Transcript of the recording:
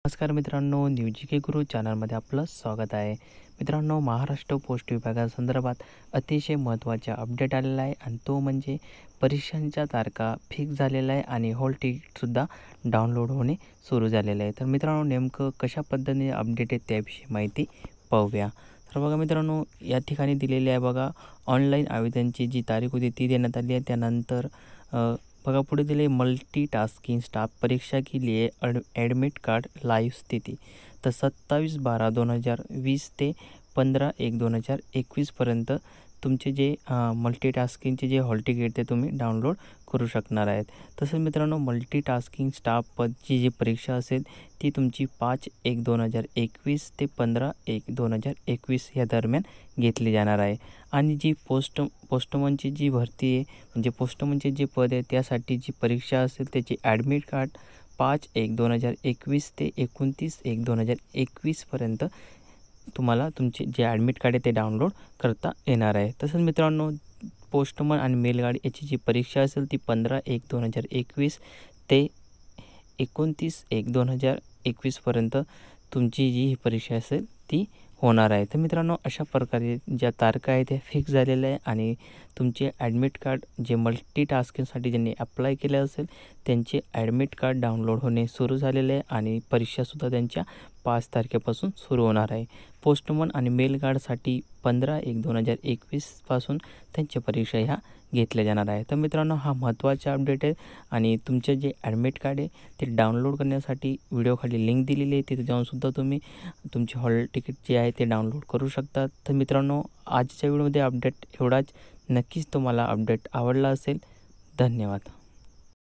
नमस्कार मित्रांनो, न्यू जी के गुरु चॅनलमध्ये आपलं स्वागत आहे. मित्रांनो, महाराष्ट्र पोस्ट विभागासंदर्भात अतिशय महत्त्वाचा अपडेट आलेला आहे आणि तो म्हणजे परीक्षांच्या तारखा फिक्स झालेला आहे आणि हॉल तिकीटसुद्धा डाउनलोड होणे सुरू झालेलं आहे. तर मित्रांनो, नेमकं कशा पद्धतीने अपडेट आहे त्याविषयी माहिती पाहूया. तर बघा मित्रांनो, या ठिकाणी दिलेली आहे बघा, ऑनलाईन आवेदनची जी तारीख होती ती देण्यात आली आहे. त्यानंतर बघा पुढे दिले मल्टीटास्किंग स्टाफ परीक्षा के लिए ॲडमिट कार्ड लाईव्ह स्थिती. तर 27/12/2020 ते 15/1/2021पर्यंत तुमचे जे मल्टीटास्किंगचे जे हॉल तिकीट ते तुम्ही डाउनलोड करू शकणार आहेत. तसंच मित्रांनो, मल्टीटास्किंग स्टाफ पदची जी परीक्षा असेल ती तुमची 5/1/2021 ते 15/1/2021 या दरम्यान घेतली जाणार आहे. आणि जी पोस्टमनची जी भरती आहे, म्हणजे पोस्टमनचे जे पद आहे त्यासाठी जी परीक्षा असेल त्याची ॲडमिट कार्ड 5/1/2021 ते 29/1/2021पर्यंत तुम्हाला तुमचे जे ॲडमिट कार्ड आहे ते डाउनलोड करता येणार आहे. तसंच मित्रांनो, पोस्टमन आणि मेलगार्ड याची जी परीक्षा असेल ती 15/1/2021 ते 29/1/2021पर्यंत तुमची जी ही परीक्षा असेल ती होणार आहे. तर मित्रांनो, अशा प्रकारे ज्या तारखा आहेत त्या फिक्स झालेल्या आहे आणि तुमचे ॲडमिट कार्ड जे मल्टीटास्किंगसाठी ज्यांनी अप्लाय केलं असेल त्यांचे ॲडमिट कार्ड डाउनलोड होणे सुरू झालेले आहे आणि परीक्षासुद्धा त्यांच्या 5 तारखेपासून सुरू होणार आहे. पोस्टमन आणि मेल गार्डसाठी 15/1/2021 पासून त्यांच्या परीक्षा ह्या घेतल्या जाणार आहे. तर मित्रांनो, हा महत्त्वाचा अपडेट आहे आणि तुमचे जे ॲडमिट कार्ड आहे ते डाउनलोड करण्यासाठी व्हिडिओखाली लिंक दिलेली आहे, तिथे जाऊनसुद्धा तुम्ही तुमचे हॉल तिकीट जे आहे ते डाउनलोड करू शकता. तर मित्रांनो, आजच्या व्हिडिओमध्ये अपडेट एवढाच. नक्कीच तुम्हाला अपडेट आवडला असेल. धन्यवाद.